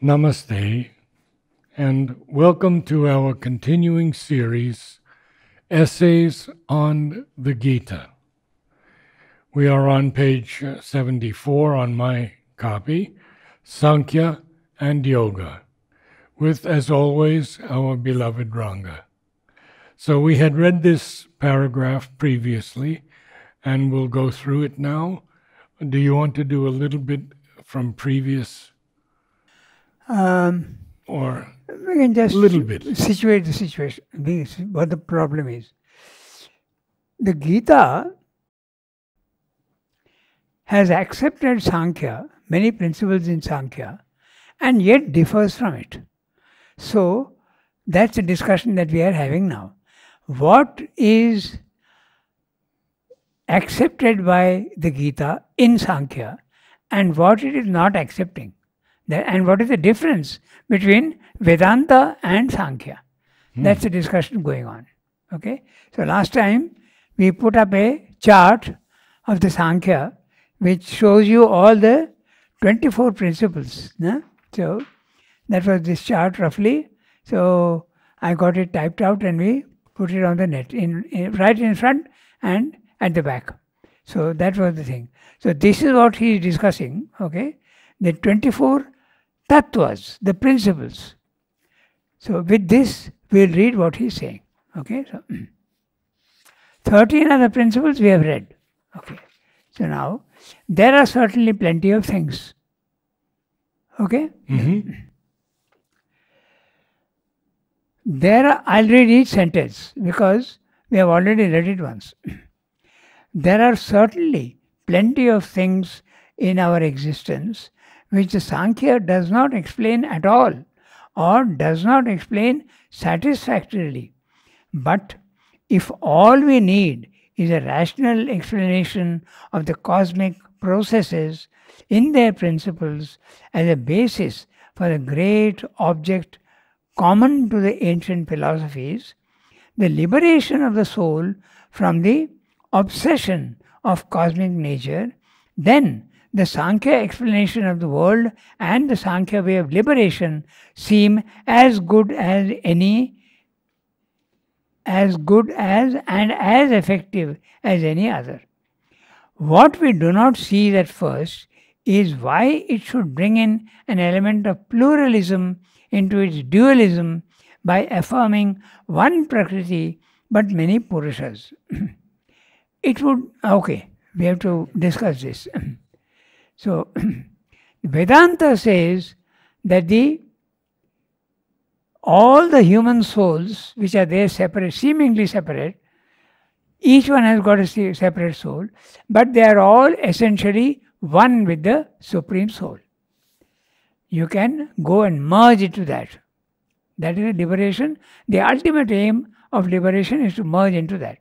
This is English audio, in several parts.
Namaste, and welcome to our continuing series, Essays on the Gita. We are on page 74 on my copy, Sankhya and Yoga, with, as always, our beloved Ranga. So we had read this paragraph previously, and we'll go through it now. Do you want to do a little bit from previous? Or we can just a little bit. Situate the situation. What the problem is. The Gita has accepted Sankhya, many principles in Sankhya, and yet differs from it. So that's a discussion that we are having now. What is accepted by the Gita in Sankhya and what it is not accepting? And what is the difference between Vedanta and Sankhya? That's the discussion going on. Okay. So last time we put up a chart of the Sankhya which shows you all the 24 principles. No? So that was this chart roughly. So I got it typed out and we put it on the net, right in front and at the back. So that was the thing. So this is what he is discussing. Okay. The 24 tattvas, the principles. So with this, we'll read what he's saying. Okay, so 13 other principles we have read. Okay, so now there are certainly plenty of things. Okay, I'll read each sentence because we have already read it once. There are certainly plenty of things in our existence which the Sankhya does not explain at all or does not explain satisfactorily. But if all we need is a rational explanation of the cosmic processes in their principles as a basis for the great object common to the ancient philosophies, the liberation of the soul from the obsession of cosmic nature, then the Sankhya explanation of the world and the Sankhya way of liberation seem as good as and as effective as any other. What we do not see at first is why it should bring in an element of pluralism into its dualism by affirming one Prakriti but many Purushas. We have to discuss this. So, Vedanta says that all the human souls which are there separate, seemingly separate, each one has got a separate soul, but they are all essentially one with the Supreme Soul. You can go and merge into that. That is the liberation. The ultimate aim of liberation is to merge into that.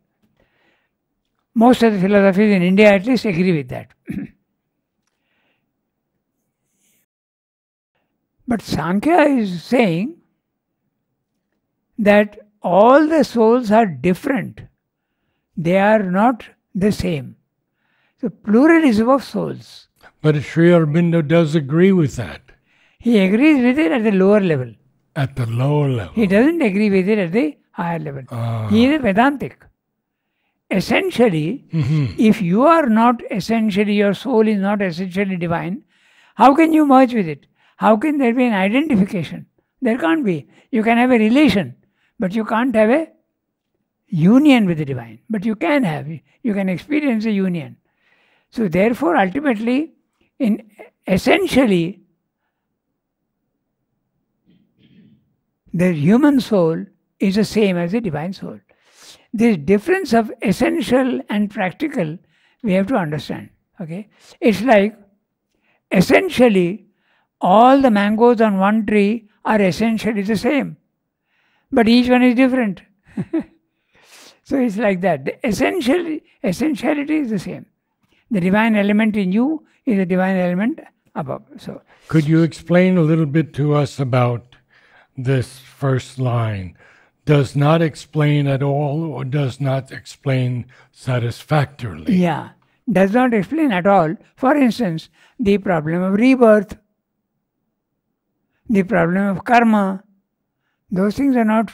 Most of the philosophies in India at least agree with that. But Sankhya is saying that all the souls are different. They are not the same. So pluralism of souls. But Sri Aurobindo does agree with that. He agrees with it at the lower level. At the lower level. He doesn't agree with it at the higher level. He is a Vedantic. Essentially, if you are not essentially, your soul is not essentially divine, how can you merge with it? How can there be an identification? There can't be. You can have a relation, but you can't have a union with the divine. But you can experience a union. So therefore, ultimately, essentially, the human soul is the same as the divine soul. This difference of essential and practical, we have to understand. Okay, it's like essentially all the mangoes on one tree are essentially the same, but each one is different. So it's like that. The essentiality is the same. The divine element in you is the divine element above. So, could you explain a little bit to us about this first line? Does not explain at all or does not explain satisfactorily? Yeah, does not explain at all. For instance, the problem of rebirth. the problem of karma. Those things are not,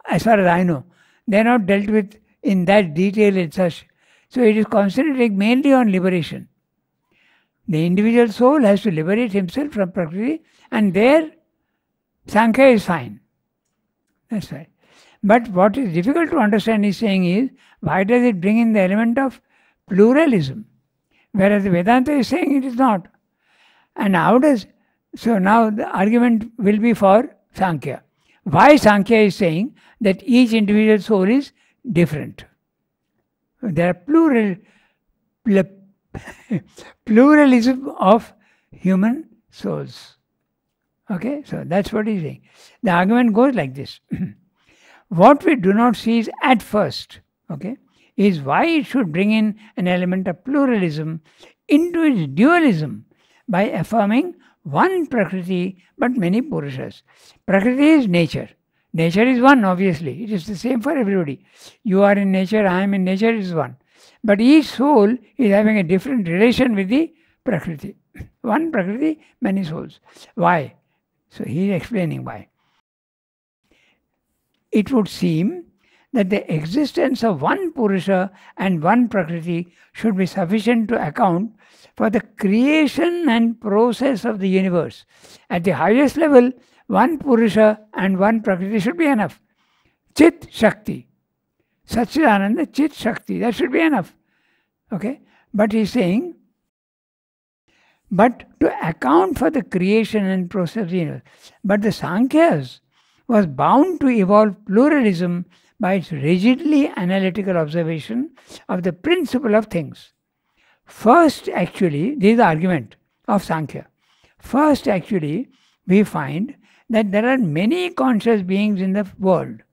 as far as I know, they are not dealt with in that detail and such. So it is concentrating mainly on liberation. The individual soul has to liberate himself from Prakriti, and there Sankhya is fine. That's right. But what is difficult to understand, he's saying, is why does it bring in the element of pluralism? Whereas the Vedanta is saying it is not. And how does... So now the argument will be for Sankhya. Why Sankhya is saying that each individual soul is different. There are pluralism of human souls. Okay, so that's what he's saying. The argument goes like this. What we do not see is at first, okay, is why it should bring in an element of pluralism into its dualism by affirming one Prakriti but many Purushas. Prakriti is nature. Nature is one, obviously. It is the same for everybody. You are in nature, I am in nature, it is one. But each soul is having a different relation with the Prakriti. One Prakriti, many souls. Why? So he is explaining why. It would seem that the existence of one Purusha and one Prakriti should be sufficient to account for the creation and process of the universe. At the highest level, one Purusha and one Prakriti should be enough. Chit Shakti. Satchidananda, Chit Shakti. That should be enough. Okay? But he's saying, but to account for the creation and process of the universe. But the Sankhyas was bound to evolve pluralism by its rigidly analytical observation of the principle of things. First, actually, this is the argument of Sankhya. First, actually, we find that there are many conscious beings in the world.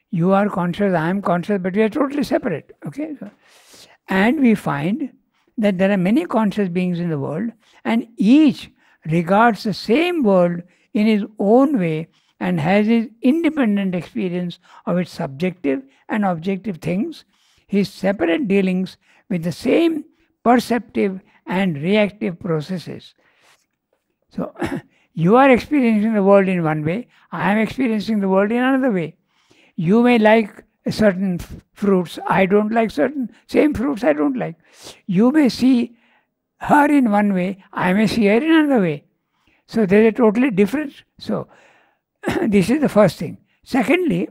You are conscious, I am conscious, but we are totally separate. Okay? And we find that there are many conscious beings in the world, and each regards the same world in his own way and has his independent experience of its subjective and objective things, his separate dealings with the same perceptive and reactive processes. So, you are experiencing the world in one way, I am experiencing the world in another way. You may like certain fruits, I don't like same fruits I don't like. You may see her in one way, I may see her in another way. So there is a totally different. So this is the first thing. Secondly,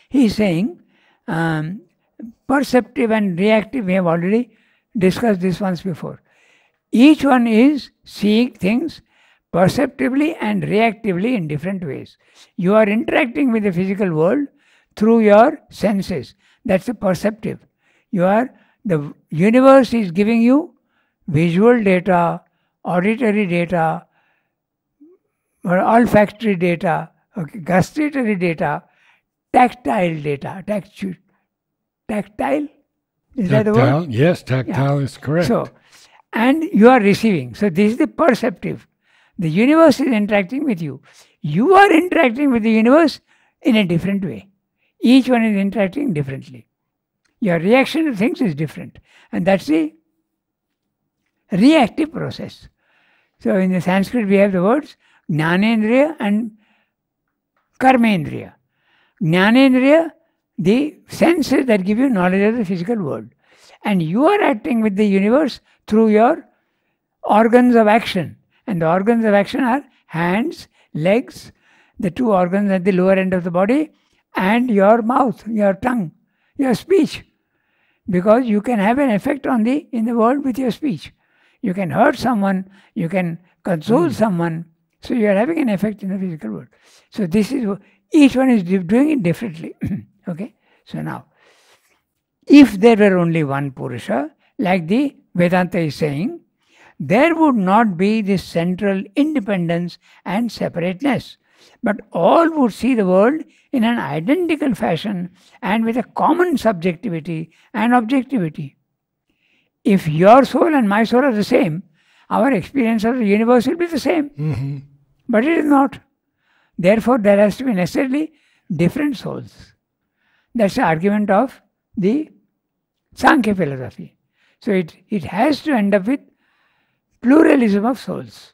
he is saying perceptive and reactive, we have already discussed this once before. Each one is seeing things perceptively and reactively in different ways. You are interacting with the physical world through your senses. That's the perceptive. The universe is giving you visual data, auditory data, or olfactory data, okay, gustatory data, tactile data. Tactile? Is that the word? Yes, tactile is correct. So, and you are receiving. So this is the perceptive. The universe is interacting with you. You are interacting with the universe in a different way. Each one is interacting differently. Your reaction to things is different. And that's the reactive process. So in the Sanskrit we have the words Jnanendriya and Karmendriya. Jnanendriya, the senses that give you knowledge of the physical world. And you are acting with the universe through your organs of action. And the organs of action are hands, legs, the two organs at the lower end of the body, and your mouth, your tongue, your speech. Because you can have an effect in the world with your speech. You can hurt someone, you can console someone, so you are having an effect in the physical world. So this is, each one is doing it differently. Okay? So now, if there were only one Purusha, like the Vedanta is saying, there would not be this central independence and separateness, but all would see the world in an identical fashion and with a common subjectivity and objectivity. If your soul and my soul are the same, our experience of the universe will be the same. Mm-hmm. But it is not. Therefore, there has to be necessarily different souls. That's the argument of the Sankhya philosophy. So it has to end up with pluralism of souls.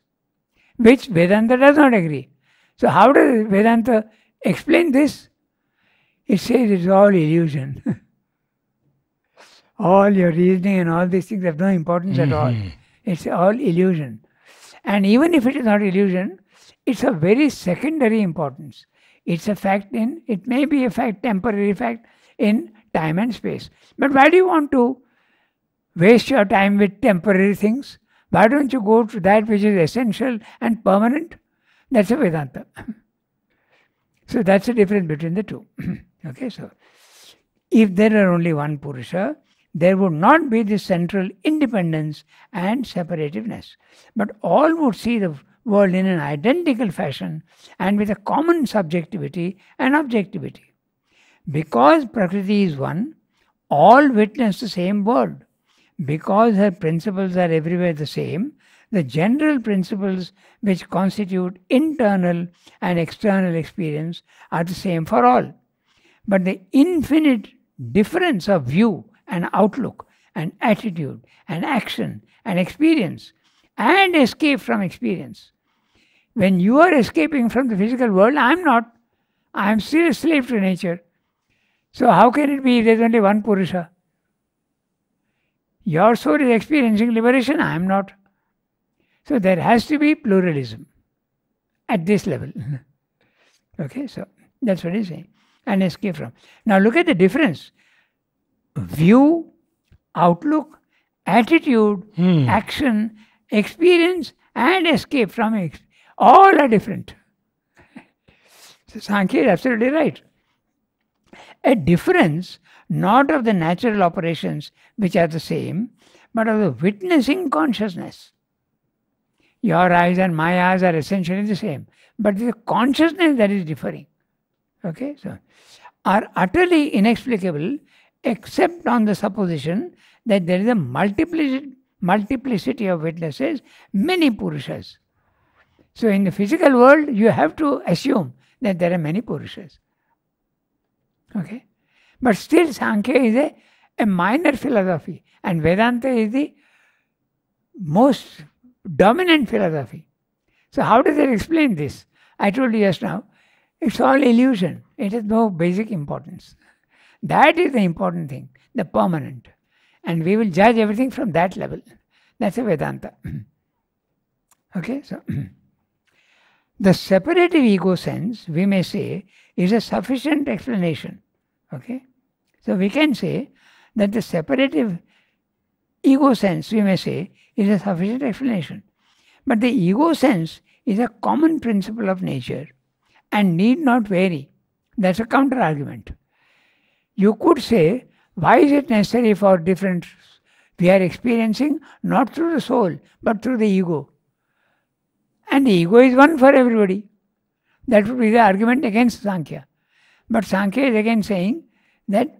which Vedanta does not agree. So how does Vedanta explain this? It says it's all illusion. All your reasoning and all these things have no importance at all. It's all illusion. And even if it is not illusion, it's a very secondary importance. It's a fact it may be a fact, temporary fact in time and space. But why do you want to waste your time with temporary things? Why don't you go to that which is essential and permanent? That's a Vedanta. So that's the difference between the two. Okay, so if there are only one Purusha, there would not be this central independence and separativeness, but all would see the world in an identical fashion and with a common subjectivity and objectivity. Because Prakriti is one, all witness the same world. Because her principles are everywhere the same, the general principles which constitute internal and external experience are the same for all. But the infinite difference of view and outlook and attitude and action and experience and escape from experience. When you are escaping from the physical world, I am not. I am still a slave to nature. So how can it be if there is only one Purusha? Your soul is experiencing liberation, I am not. So there has to be pluralism at this level. Okay, so that's what he's saying. And escape from. Now look at the difference. View, outlook, attitude, action, experience, and escape from all are different. So Sankhya is absolutely right. A difference not of the natural operations which are the same, but of the witnessing consciousness. Your eyes and my eyes are essentially the same, but the consciousness that is differing, okay, so are utterly inexplicable except on the supposition that there is a multiplicity of witnesses, many Purushas. So in the physical world, you have to assume that there are many Purushas. Okay? But still Sankhya is a minor philosophy and Vedanta is the most dominant philosophy. So how does it explain this? I told you just now, it's all illusion. It has no basic importance. That is the important thing, the permanent. And we will judge everything from that level. That's a Vedanta. Okay, so the separative ego sense, we may say, is a sufficient explanation. Okay, so we can say that the separative ego sense, we may say, is a sufficient explanation. But the ego sense is a common principle of nature and need not vary. That's a counter argument. You could say, why is it necessary for different? We are experiencing not through the soul, but through the ego. And the ego is one for everybody. That would be the argument against Sankhya. But Sankhya is again saying that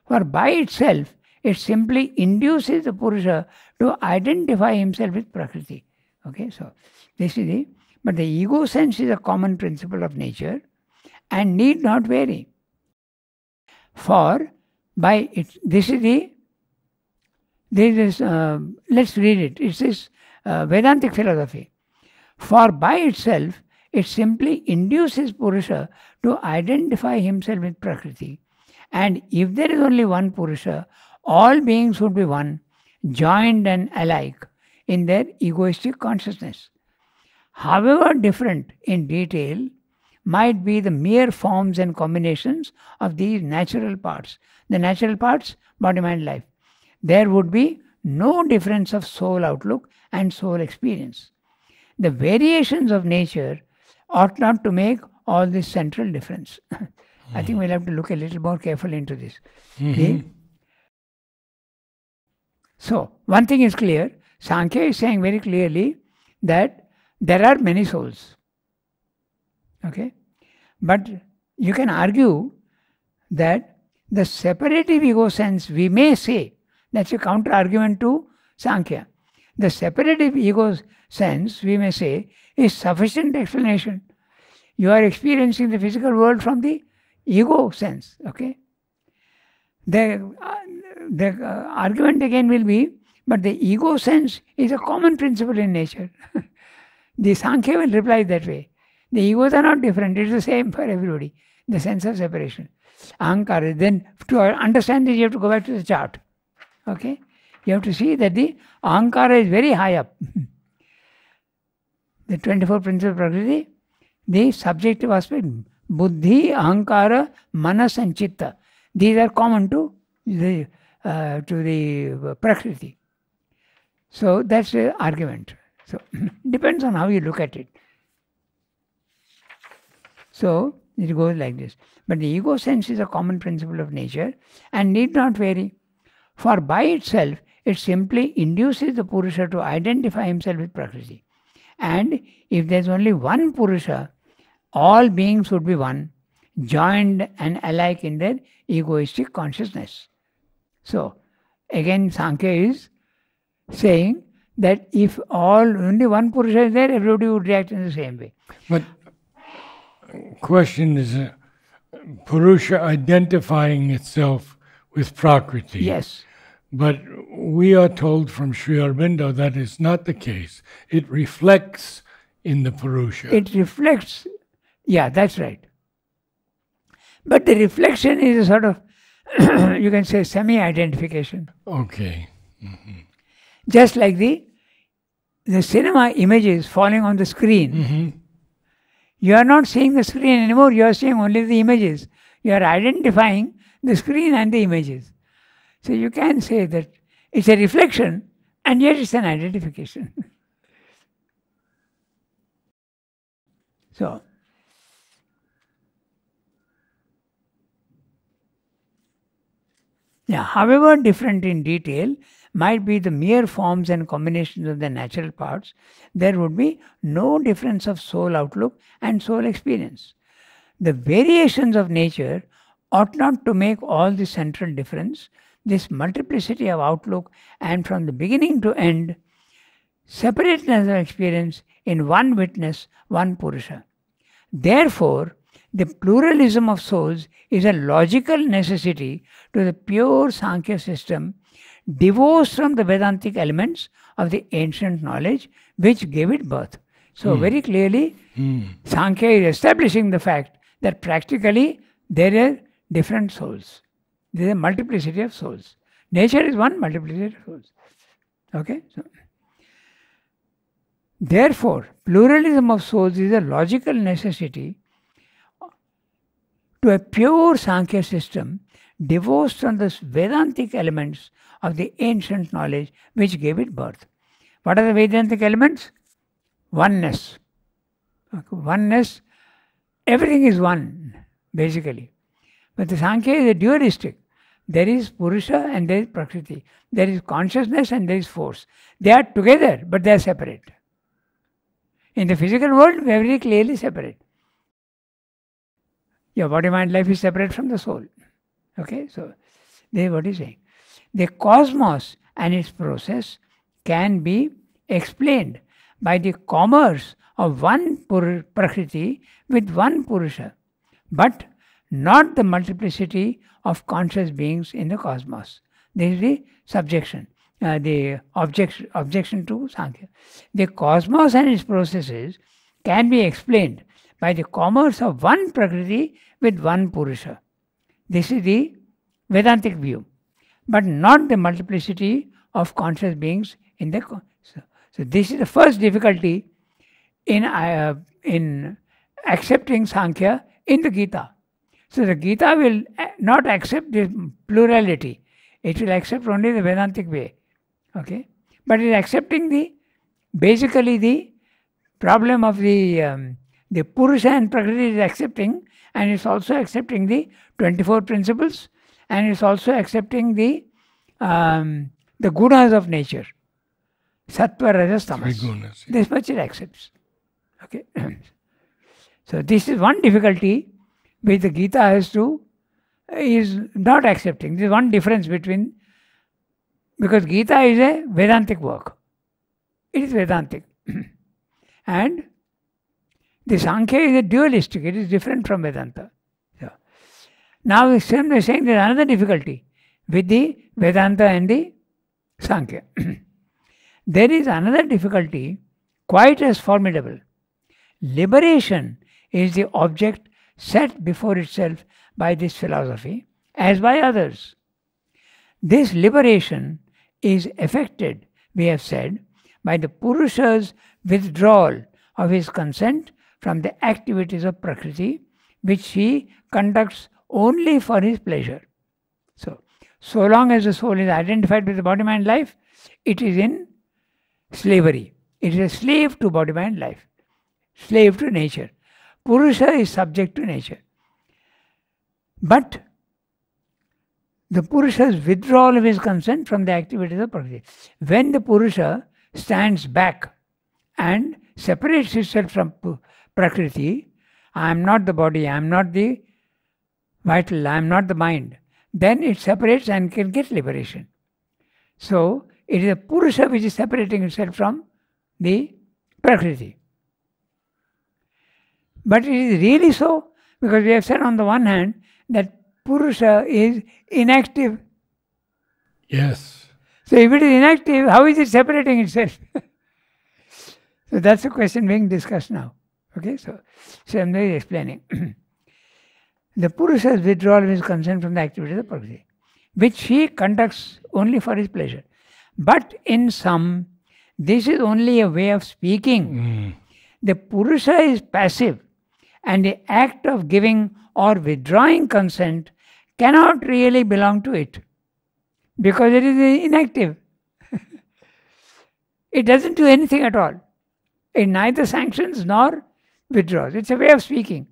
for by itself, it simply induces the Purusha to identify himself with Prakriti. Okay, so this is but the ego sense is a common principle of nature and need not vary. For by it, let's read it. It is Vedantic philosophy. For by itself, it simply induces Purusha to identify himself with Prakriti. And if there is only one Purusha, all beings would be one, joined and alike in their egoistic consciousness. However different in detail might be the mere forms and combinations of these natural parts. The natural parts, body, mind, life. There would be no difference of soul outlook and soul experience. The variations of nature ought not to do all this central difference. I think we'll have to look a little more carefully into this. So, one thing is clear. Sankhya is saying very clearly that there are many souls. Okay? But you can argue that the separative ego sense, we may say, that's a counter argument to Sankhya. The separative ego sense, we may say, is sufficient explanation. You are experiencing the physical world from the ego sense. Okay? The argument again will be, but the ego sense is a common principle in nature. The Sankhya will reply that way. The egos are not different. It's the same for everybody. The sense of separation. Ahankara. Then to understand this, you have to go back to the chart. Okay? You have to see that the Ahankara is very high up. The 24 principles of Prakriti, the subjective aspect, Buddhi, Ahankara, Manas and Chitta. These are common to the Prakriti. So that's the argument. So depends on how you look at it. So it goes like this. But the ego sense is a common principle of nature and need not vary. For by itself, it simply induces the Purusha to identify himself with Prakriti. And if there's only one Purusha, all beings would be one, joined and alike in their egoistic consciousness. So, again, Sankhya is saying that if only one Purusha is there, everybody would react in the same way. But question is, Purusha identifying itself with Prakriti. Yes. But we are told from Sri Aurobindo that is not the case. It reflects in the Purusha. It reflects, yeah, that's right. But the reflection is a sort of, you can say, semi-identification. Okay. Mm-hmm. Just like the cinema images falling on the screen. Mm-hmm. You are not seeing the screen anymore, you are seeing only the images. You are identifying the screen and the images. So you can say that it's a reflection and yet it's an identification. So, yeah, however different in detail might be the mere forms and combinations of the natural parts, there would be no difference of soul outlook and soul experience. The variations of nature ought not to make all the central difference. This multiplicity of outlook and from the beginning to end, separateness of experience in one witness, one Purusha. Therefore, the pluralism of souls is a logical necessity to the pure Sankhya system, divorced from the Vedantic elements of the ancient knowledge which gave it birth. So very clearly, Sankhya is establishing the fact that practically there are different souls. There is a multiplicity of souls. Nature is one, multiplicity of souls. Okay? So, therefore, pluralism of souls is a logical necessity to a pure Sankhya system divorced from the Vedantic elements of the ancient knowledge which gave it birth. What are the Vedantic elements? Oneness. Okay. Oneness, everything is one, basically. But the Sankhya is a dualistic. There is Purusha and there is Prakriti. There is consciousness and there is force. They are together, but they are separate. In the physical world, we are very clearly separate. Your body, mind, life is separate from the soul. Okay, so this is what he is saying. The cosmos and its process can be explained by the commerce of one Prakriti with one Purusha, but not the multiplicity of conscious beings in the cosmos. This is the subjection, the objection to Sankhya. The cosmos and its processes can be explained by the commerce of one Prakriti with one Purusha. This is the Vedantic view, but not the multiplicity of conscious beings in the. So this is the first difficulty in accepting Sankhya in the Gita. So the Gita will not accept the plurality. It will accept only the Vedantic way. Okay? But it is accepting basically the problem of the Purusha and Prakriti is accepting, and it's also accepting the 24 principles, and it's also accepting the gunas of nature. Sattva, Rajas, Tamas. Gunas, yeah. This much it accepts. Okay? So this is one difficulty which the Gita is not accepting. There is one difference between, because Gita is a Vedantic work. It is Vedantic. And the Sankhya is a dualistic. It is different from Vedanta. So, now we are saying there is another difficulty with the Vedanta and the Sankhya. There is another difficulty quite as formidable. Liberation is the object set before itself by this philosophy, as by others. This liberation is effected, we have said, by the Purusha's withdrawal of his consent from the activities of Prakriti, which he conducts only for his pleasure. So long as the soul is identified with the body, mind, life, it is in slavery. It is a slave to body, mind, life. Slave to nature. Purusha is subject to nature. But the Purusha's withdrawal of his consent from the activities of Prakriti. When the Purusha stands back and separates itself from Prakriti, I am not the body, I am not the vital, I am not the mind, then it separates and can get liberation. So, it is a Purusha which is separating itself from the Prakriti. But it is really so, because we have said on the one hand that Purusha is inactive. Yes. So if it is inactive, how is it separating itself? So that's the question being discussed now. Okay, so I'm really explaining. The Purusha's withdrawal of his consent from the activities of Prakriti, which he conducts only for his pleasure. But in some, this is only a way of speaking. The Purusha is passive, and the act of giving or withdrawing consent cannot really belong to it, because it is inactive. It doesn't do anything at all. It neither sanctions nor withdraws. It's a way of speaking.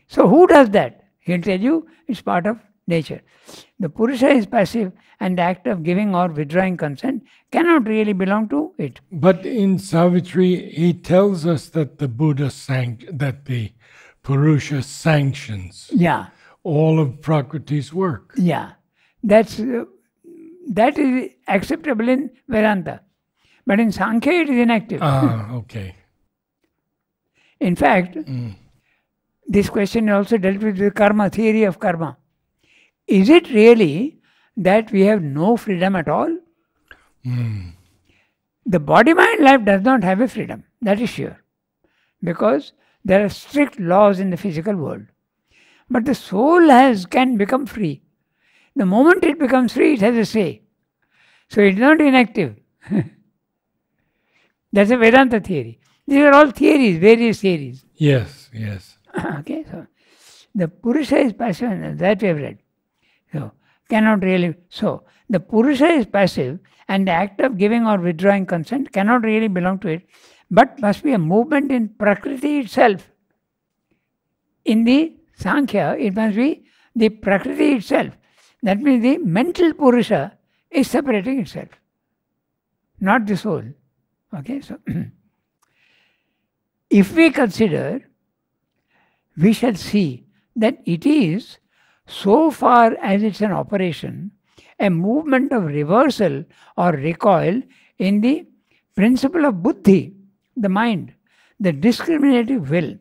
So who does that? He'll tell you it's part of nature. The Purusha is passive, and the act of giving or withdrawing consent cannot really belong to it. But in Savitri, he tells us that the Buddha that the Purusha sanctions all of Prakriti's work. Yeah, that is acceptable in Vedanta. But in Sankhya, it is inactive. Okay. In fact, this question also dealt with the karma, theory of karma. Is it really that we have no freedom at all? The body, mind, life does not have a freedom. That is sure. Because there are strict laws in the physical world. But the soul can become free. The moment it becomes free, it has a say. So it is not inactive. That's a Vedanta theory. These are all theories, various theories. Yes. Okay, so the Purusha is passive, and that we have read. So cannot really. So the Purusha is passive, and the act of giving or withdrawing consent cannot really belong to it, but must be a movement in Prakriti itself. In the Sankhya, it must be the Prakriti itself. That means the mental Purusha is separating itself, not the soul. Okay, so if we consider, we shall see that it is, so far as it's an operation, a movement of reversal or recoil in the principle of buddhi, the mind, the discriminative will.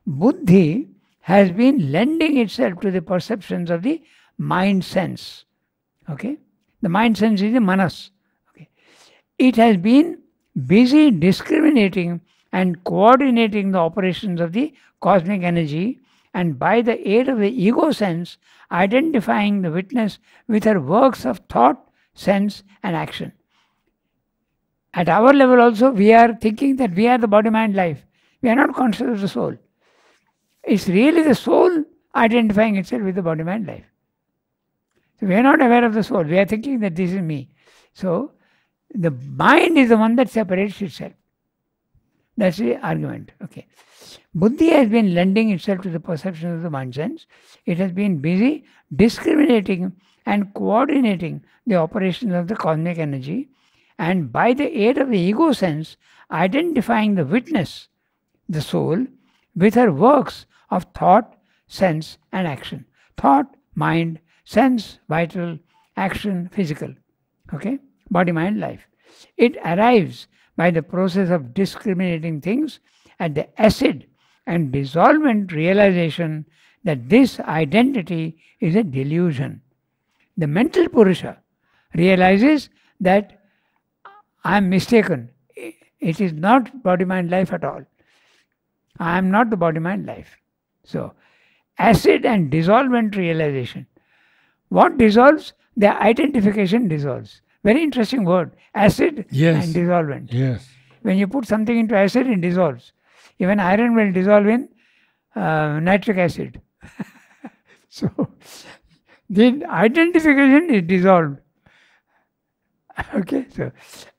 Buddhi has been lending itself to the perceptions of the mind sense. Okay? The mind sense is the manas. Okay? It has been busy discriminating and coordinating the operations of the cosmic energy, and by the aid of the ego sense, identifying the witness with her works of thought, sense, and action. At our level also, we are thinking that we are the body, mind, life. We are not conscious of the soul. It's really the soul identifying itself with the body, mind, life. So we are not aware of the soul. We are thinking that this is me. So the mind is the one that separates itself. That's the argument. Okay. Buddhi has been lending itself to the perception of the mind sense. It has been busy discriminating and coordinating the operations of the cosmic energy, and by the aid of the ego sense, identifying the witness, the soul, with her works of thought, sense, and action. Thought, mind, sense, vital, action, physical. Okay? Body, mind, life. It arrives by the process of discriminating things at the acid and dissolvent realization that this identity is a delusion. The mental Purusha realizes that I am mistaken. It is not body-mind life at all. I am not the body-mind life. So, acid and dissolvent realization. What dissolves? The identification dissolves. Very interesting word. Acid and dissolvent. Yes. When you put something into acid, it dissolves. Even iron will dissolve in nitric acid. So, the identification is dissolved. Okay, so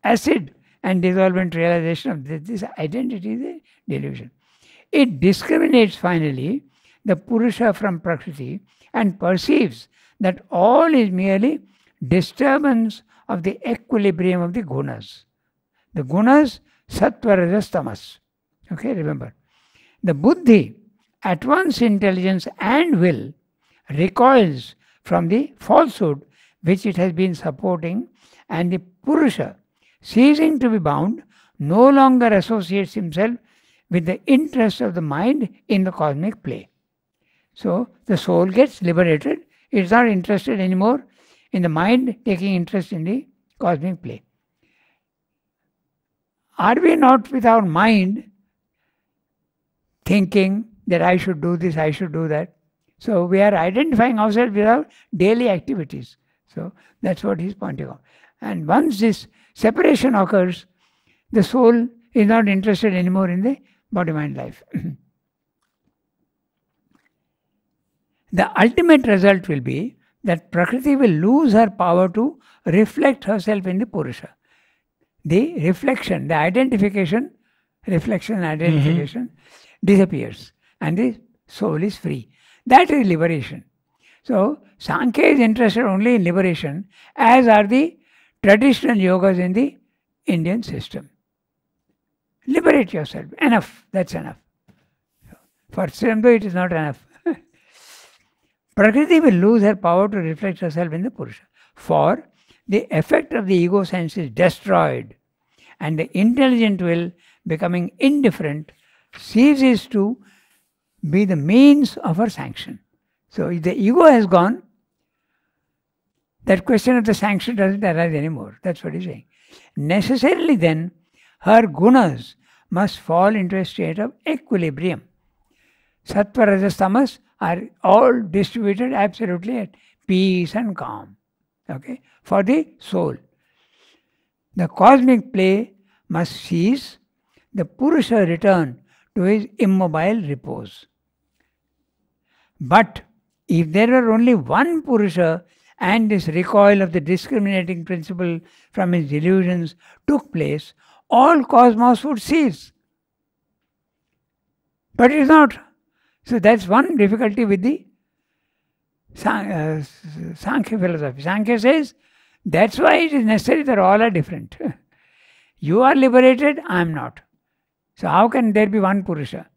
acid and dissolvent realization of this identity is a delusion. It discriminates finally the Purusha from Prakriti and perceives that all is merely disturbance of the equilibrium of the gunas. The gunas, sattva, rajas, tamas. Okay, remember. The buddhi, at once intelligence and will, recoils from the falsehood which it has been supporting, and the Purusha, ceasing to be bound, no longer associates himself with the interest of the mind in the cosmic play. So the soul gets liberated. It's not interested anymore in the mind taking interest in the cosmic play. Are we not with our mind thinking that I should do this, I should do that? So we are identifying ourselves with our daily activities. So that's what he's pointing out. And once this separation occurs, the soul is not interested anymore in the body-mind life. The ultimate result will be that Prakriti will lose her power to reflect herself in the Purusha. The reflection, the identification, disappears and the soul is free. That is liberation. So, Sankhya is interested only in liberation, as are the traditional yogas in the Indian system. Liberate yourself. Enough. That's enough. For Srimdo, it is not enough. Prakriti will lose her power to reflect herself in the Purusha. For the effect of the ego sense is destroyed, and the intelligent will, becoming indifferent, ceases to be the means of her sanction. So if the ego has gone, that question of the sanction doesn't arise anymore. That's what he's saying. Necessarily then, her gunas must fall into a state of equilibrium. Sattva, rajas, tamas are all distributed absolutely at peace and calm. Okay, for the soul. The cosmic play must cease, the Purusha return to his immobile repose. But if there were only one Purusha and this recoil of the discriminating principle from his delusions took place, all cosmos would cease. But it is not. So that's one difficulty with the Sankhya philosophy. Sankhya says, that's why it is necessary that all are different. You are liberated, I am not. So how can there be one Purusha?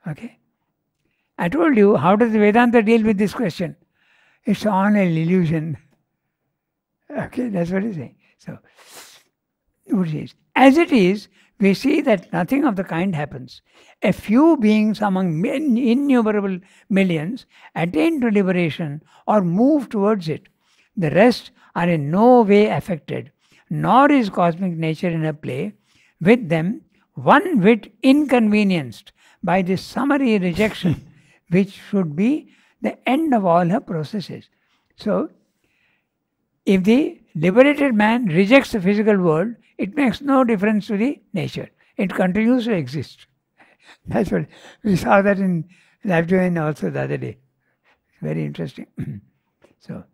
Okay. I told you, how does the Vedanta deal with this question? It's all an illusion. Okay, that's what he's saying. So, as it is, we see that nothing of the kind happens. A few beings among innumerable millions attain to liberation or move towards it. The rest are in no way affected, nor is cosmic nature in a play with them one whit inconvenienced by this summary rejection, which should be the end of all her processes. So, if the liberated man rejects the physical world, it makes no difference to the nature. It continues to exist. That's what we saw that in Life Divine also the other day. Very interesting. So,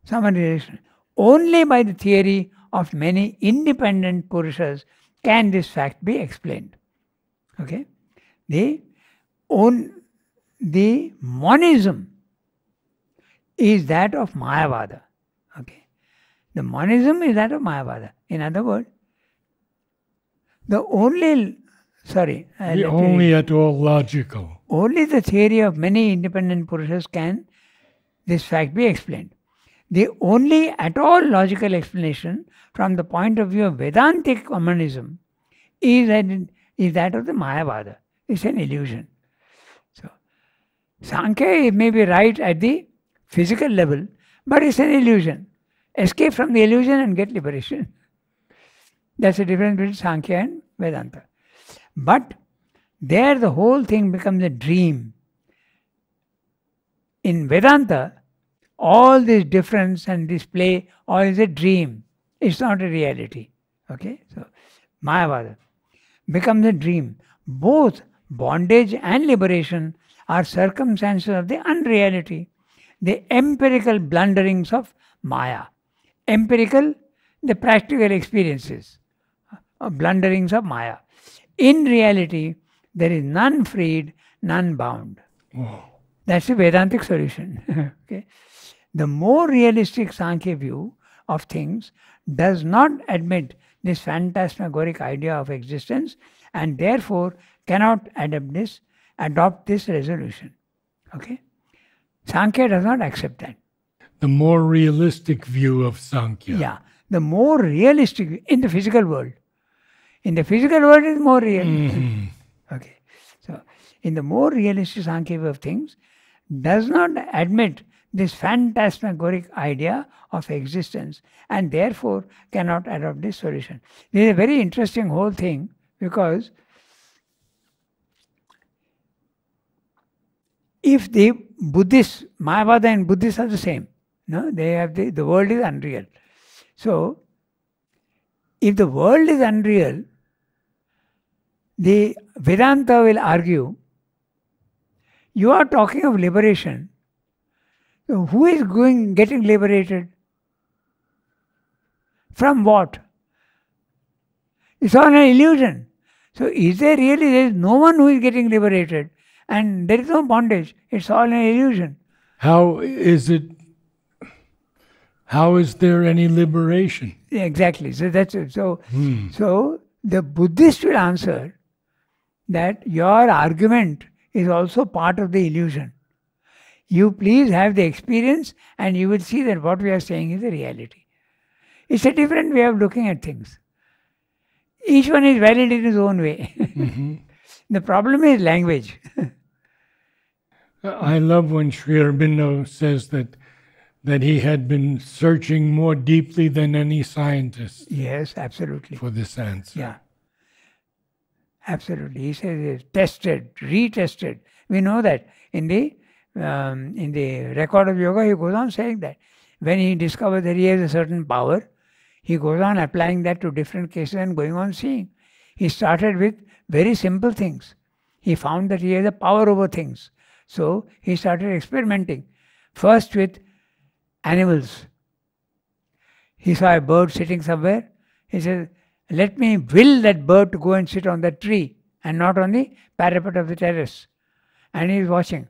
summary rejection. Only by the theory of many independent Purushas can this fact be explained. Okay? The monism is that of Mayavada. Okay? The monism is that of Mayavada. In other words, the only at all logical. Only the theory of many independent Purushas can this fact be explained. The only at all logical explanation from the point of view of Vedantic monism is that of the Mayavada. It's an illusion. So, Sankhya may be right at the physical level, but it's an illusion. Escape from the illusion and get liberation. That's the difference between Sankhya and Vedanta. But there the whole thing becomes a dream. In Vedanta, all this difference and this play, all is a dream. It's not a reality. Okay? So, Mayavada becomes a dream. Both bondage and liberation are circumstances of the unreality, the empirical blunderings of Maya. Empirical, the practical experiences, blunderings of Maya. In reality, there is none freed, none bound. Whoa. That's the Vedantic solution. Okay? The more realistic Sankhya view of things does not admit this phantasmagoric idea of existence and therefore cannot adopt this resolution. Okay? Sankhya does not accept that. The more realistic view of Sankhya. Yeah. The more realistic in the physical world. In the physical world is more real. Okay. So, in the more realistic Sankhya view of things, does not admit this phantasmagoric idea of existence and therefore cannot adopt this solution. This is a very interesting whole thing because if the Buddhists, Mayavada and Buddhists are the same, no, they have the world is unreal. So, if the world is unreal, the Vedanta will argue, you are talking of liberation. So who is getting liberated? From what? It's all an illusion. So is there really, there is no one who is getting liberated and there is no bondage. It's all an illusion. How is there any liberation? Exactly. So that's it. So the Buddhist will answer that your argument is also part of the illusion. You please have the experience and you will see that what we are saying is a reality. It's a different way of looking at things. Each one is valid in his own way. The problem is language. I love when Sri Aurobindo says that he had been searching more deeply than any scientist. Yes, absolutely. For this answer. Yeah. Absolutely. He says it's tested, retested. We know that in the record of yoga, he goes on saying that when he discovers that he has a certain power, he goes on applying that to different cases and going on seeing. He started with very simple things. He found that he has a power over things. So he started experimenting. First with animals. He saw a bird sitting somewhere. He said, let me will that bird to go and sit on that tree and not on the parapet of the terrace. And he is watching.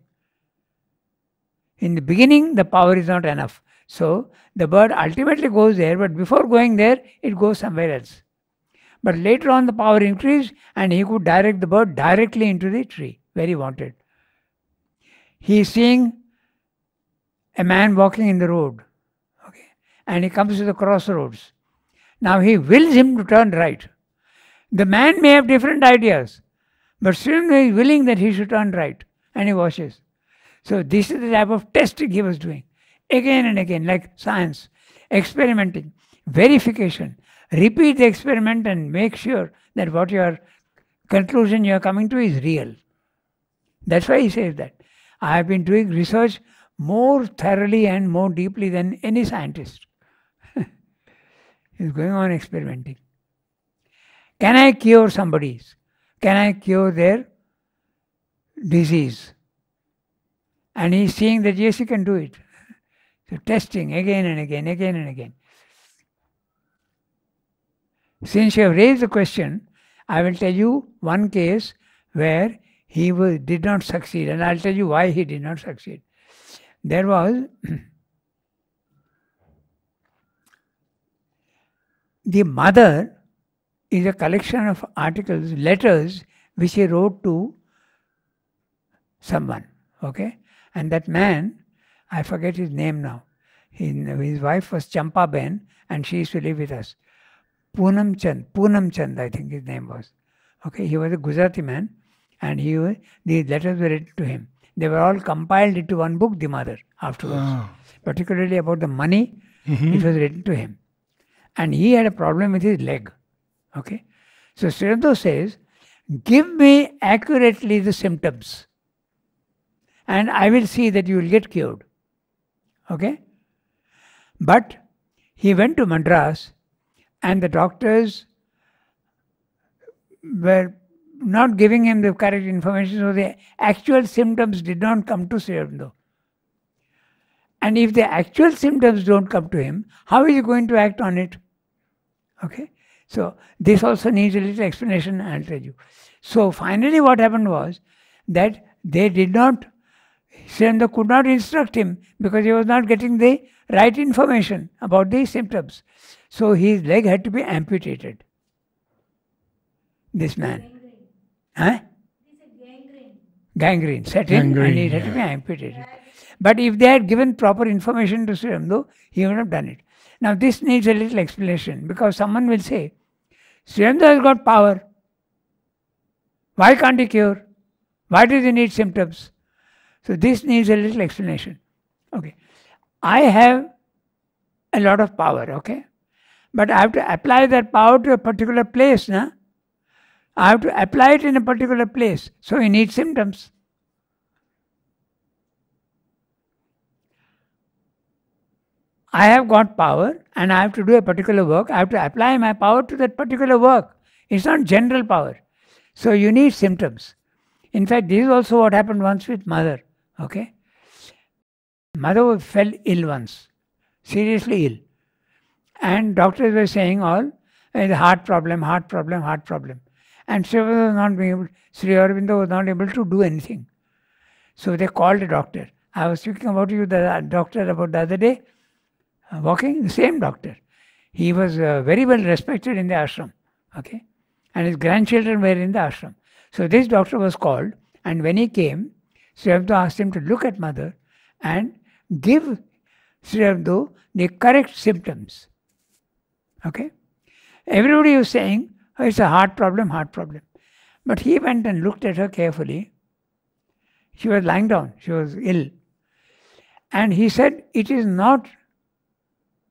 In the beginning, the power is not enough. So the bird ultimately goes there, but before going there, it goes somewhere else. But later on, the power increased and he could direct the bird directly into the tree where he wanted. He is seeing a man walking in the road. Okay, and he comes to the crossroads. Now he wills him to turn right. The man may have different ideas, but still he is willing that he should turn right, and he watches. So this is the type of testing he was doing. Again and again, like science, experimenting, verification. Repeat the experiment and make sure that what your conclusion you are coming to is real. That's why he says that. I have been doing research more thoroughly and more deeply than any scientist. He's going on experimenting. Can I cure somebody's? Can I cure their disease? And he's seeing that yes, he can do it. So testing again and again, again and again. Since you have raised the question, I will tell you one case where he did not succeed, and I'll tell you why he did not succeed. There was the mother is a collection of articles, letters, which he wrote to someone. Okay? And that man, I forget his name now. His wife was Champa Ben, and she used to live with us. Poonam Chand, I think his name was. Okay, he was a Gujarati man, and the letters were written to him. They were all compiled into one book, The Mother, afterwards. Oh. Particularly about the money, it was written to him. And he had a problem with his leg. Okay? So Sri Aurobindo says, give me accurately the symptoms and I will see that you will get cured. Okay? But he went to Madras and the doctors were not giving him the correct information, so the actual symptoms did not come to Sri Aurobindo. And if the actual symptoms don't come to him, how is he going to act on it? Okay? So this also needs a little explanation, I'll tell you. So finally what happened was that they did not, Sri Aurobindo could not instruct him because he was not getting the right information about the symptoms. So his leg had to be amputated. This man. Huh? Gangrene set in and it had to be amputated. But if they had given proper information to Sri Aurobindo, he would have done it. Now this needs a little explanation because someone will say, Sri Aurobindo has got power. Why can't he cure? Why does he need symptoms? So this needs a little explanation. Okay. I have a lot of power, okay? But I have to apply that power to a particular place, na? I have to apply it in a particular place. So you need symptoms. I have got power and I have to do a particular work. I have to apply my power to that particular work. It's not general power. So you need symptoms. In fact, this is also what happened once with mother. Okay? Mother fell ill once. Seriously ill. And doctors were saying all, heart problem, heart problem, heart problem. And Sri Aurobindo was not able to do anything. So they called a doctor. I was speaking about you, the doctor, about the other day. Walking, the same doctor. He was very well respected in the ashram. Okay? And his grandchildren were in the ashram. So this doctor was called, and when he came, Sri Aurobindo asked him to look at mother and give Sri Aurobindo the correct symptoms. Okay? Everybody was saying, oh, it's a heart problem, heart problem. But he went and looked at her carefully. She was lying down, she was ill. And he said, it is not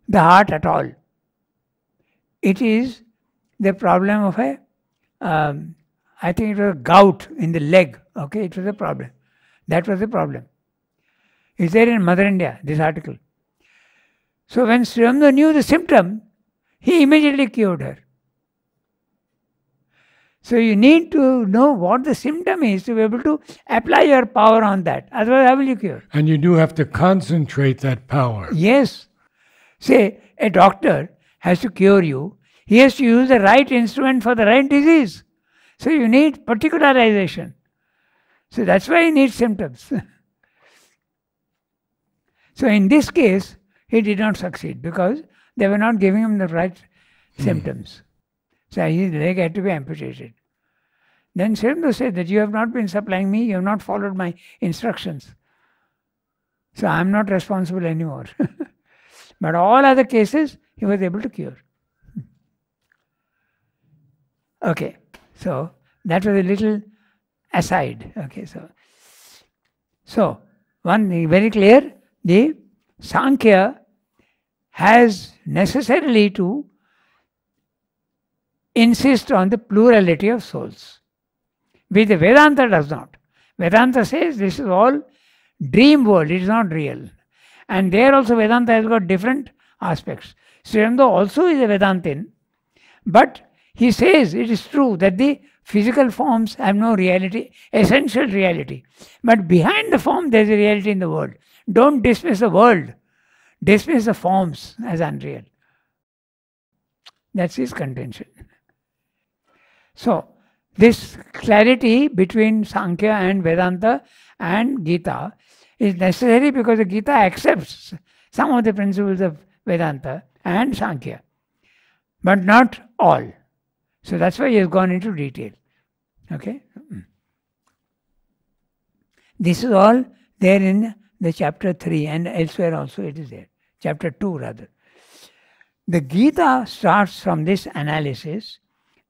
the heart at all. It is the problem of I think it was gout in the leg. Okay, it was a problem. That was the problem. It's there in Mother India, this article. So when Sri Aurobindo knew the symptom, he immediately cured her. So you need to know what the symptom is to be able to apply your power on that. Otherwise, how will you cure? And you do have to concentrate that power. Yes. Say, a doctor has to cure you. He has to use the right instrument for the right disease. So you need particularization. So that's why he needs symptoms. So in this case, he did not succeed because they were not giving him the right symptoms. So his leg had to be amputated. Then Sri Aurobindo said that you have not been supplying me, you have not followed my instructions. So I am not responsible anymore. But all other cases, he was able to cure. Okay, so that was a little aside. Okay, so one thing very clear, the Sankhya has necessarily to insist on the plurality of souls, which the Vedanta does not. Vedanta says this is all dream world, it is not real. And there also Vedanta has got different aspects. Sri Aurobindo also is a Vedantin, but he says it is true that the physical forms have no reality, essential reality. But behind the form there is a reality in the world. Don't dismiss the world. Dismiss the forms as unreal. That's his contention. So, this clarity between Sankhya and Vedanta and Gita is necessary because the Gita accepts some of the principles of Vedanta and Sankhya, but not all. So that's why he has gone into detail. Okay? This is all there in the chapter 3 and elsewhere also it is there. Chapter 2 rather. The Gita starts from this analysis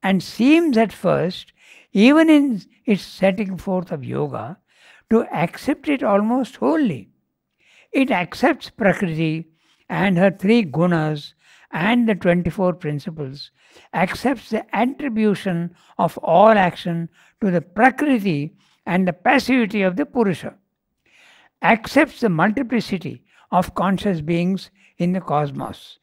and seems at first, even in its setting forth of yoga, to accept it almost wholly. It accepts Prakriti and her 3 gunas and the 24 principles, accepts the attribution of all action to the Prakriti and the passivity of the Purusha, accepts the multiplicity of conscious beings in the cosmos,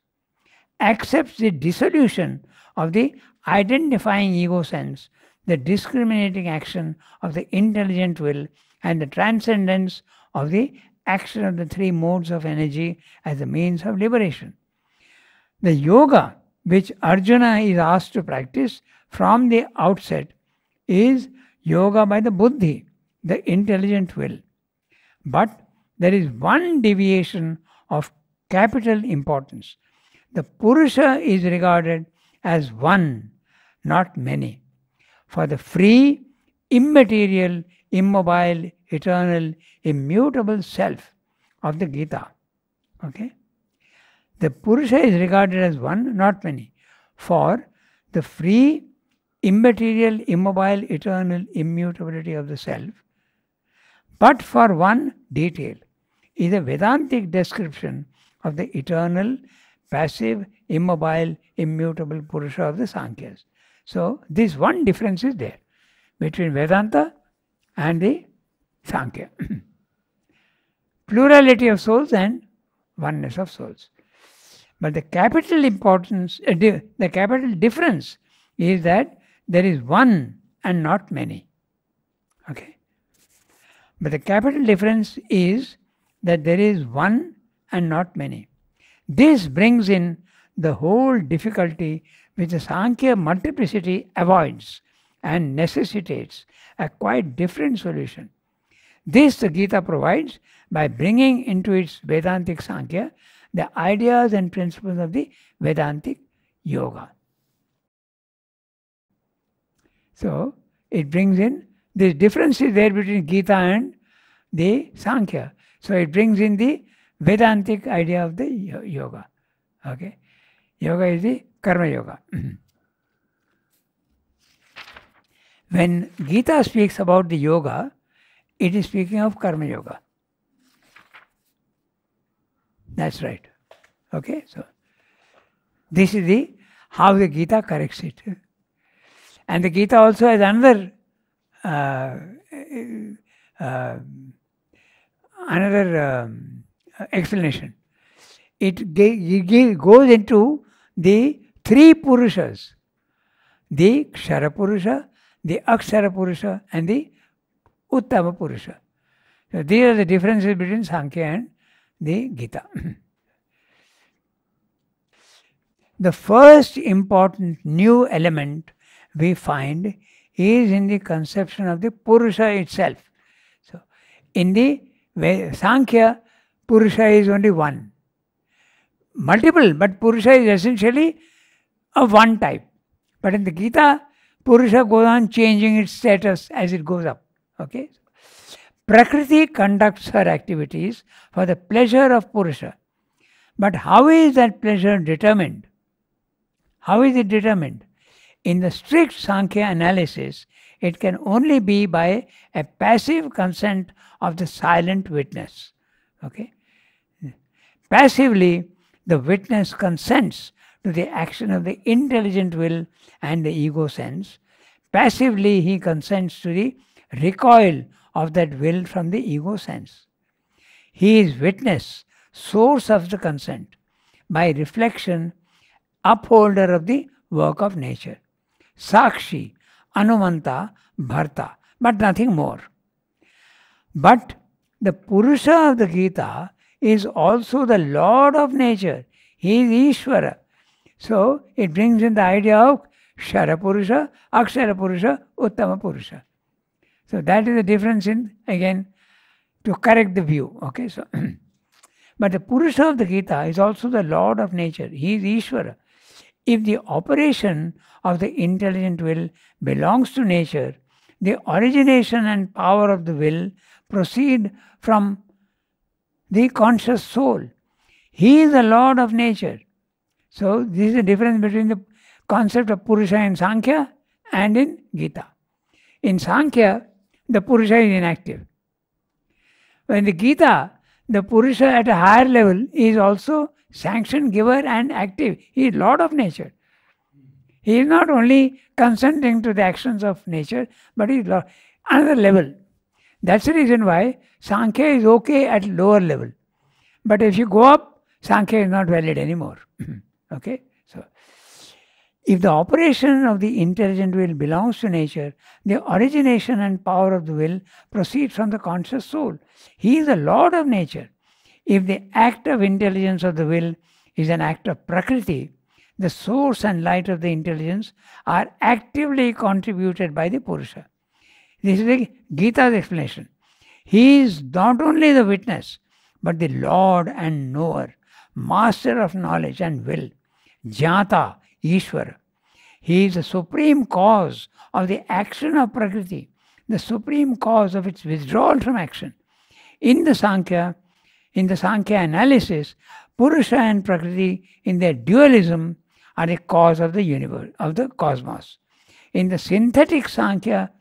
accepts the dissolution of the identifying ego sense, the discriminating action of the intelligent will, and the transcendence of the action of the three modes of energy as a means of liberation. The yoga which Arjuna is asked to practice from the outset is yoga by the buddhi, the intelligent will. But there is one deviation of capital importance. The Purusha is regarded as one, not many. For the free, immaterial, immobile, eternal, immutable self of the Gita. Okay? The Purusha is regarded as one, not many. For the free, immaterial, immobile, eternal, immutability of the self, but for one detail, is a Vedantic description of the eternal, passive, immobile, immutable Purusha of the Sankhya's. So, this one difference is there between Vedanta and the Sankhya. Plurality of souls and oneness of souls. But the capital importance, the capital difference is that there is one and not many. Okay. But the capital difference is that there is one and not many. This brings in the whole difficulty which the Sankhya multiplicity avoids and necessitates a quite different solution. This the Gita provides by bringing into its Vedantic Sankhya the ideas and principles of the Vedantic Yoga. So, it brings in, this difference is there between Gita and the Sankhya. So, it brings in the Vedantic idea of the yoga. Okay? Yoga is the Karma Yoga. When Gita speaks about the yoga, it is speaking of Karma Yoga. That's right. Okay? So, this is the how the Gita corrects it. And the Gita also has another explanation. It goes into the three Purushas, the Kshara Purusha, the Akshara Purusha, and the Uttama Purusha. So these are the differences between Sankhya and the Gita. The first important new element we find is in the conception of the Purusha itself. So, in the Sankhya, Purusha is only one. Multiple, but Purusha is essentially of one type. But in the Gita, Purusha goes on changing its status as it goes up. Okay? Prakriti conducts her activities for the pleasure of Purusha. But how is that pleasure determined? How is it determined? In the strict Sankhya analysis, it can only be by a passive consent of the silent witness. Okay? Passively, the witness consents to the action of the intelligent will and the ego sense. Passively, he consents to the recoil of that will from the ego sense. He is witness, source of the consent, by reflection, upholder of the work of nature. Sakshi, Anumanta, Bharta, but nothing more. But the Purusha of the Gita is also the Lord of nature. He is Ishvara. So it brings in the idea of Kshara Purusha, Akshara Purusha, Uttama Purusha. So that is the difference in, again, to correct the view. Okay, so but the Purusha of the Gita is also the Lord of nature. He is Ishvara. If the operation of the intelligent will belongs to nature, the origination and power of the will proceed from the conscious soul. He is the Lord of nature. So this is the difference between the concept of Purusha in Sankhya and in Gita. In Sankhya, the Purusha is inactive. In the Gita, the Purusha at a higher level is also sanction giver and active. He is Lord of nature. He is not only consenting to the actions of nature, but he is Lord. Another level. That's the reason why Sankhya is okay at lower level. But if you go up, Sankhya is not valid anymore. Okay? So, if the operation of the intelligent will belongs to nature, the origination and power of the will proceed from the conscious soul. He is the Lord of nature. If the act of intelligence of the will is an act of Prakriti, the source and light of the intelligence are actively contributed by the Purusha. This is the Gita's explanation. He is not only the witness, but the Lord and knower, master of knowledge and will, Jnata, Ishvara. He is the supreme cause of the action of Prakriti, the supreme cause of its withdrawal from action. In the Sankhya analysis, Purusha and Prakriti in their dualism are the cause of the universe, of the cosmos. In the synthetic Sankhya,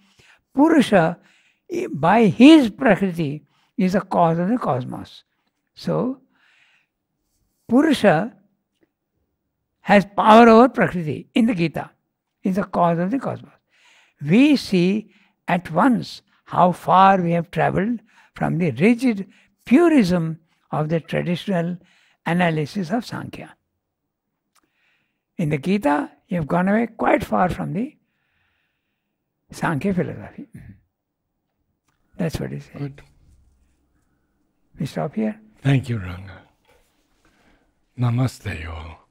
Purusha, by his Prakriti, is the cause of the cosmos. So, Purusha has power over Prakriti in the Gita, is the cause of the cosmos. We see at once how far we have travelled from the rigid purism of the traditional analysis of Sankhya. In the Gita, you have gone away quite far from the Sankhya philosophy. That's what he said. Good. We stop here. Thank you, Ranga. Namaste, all.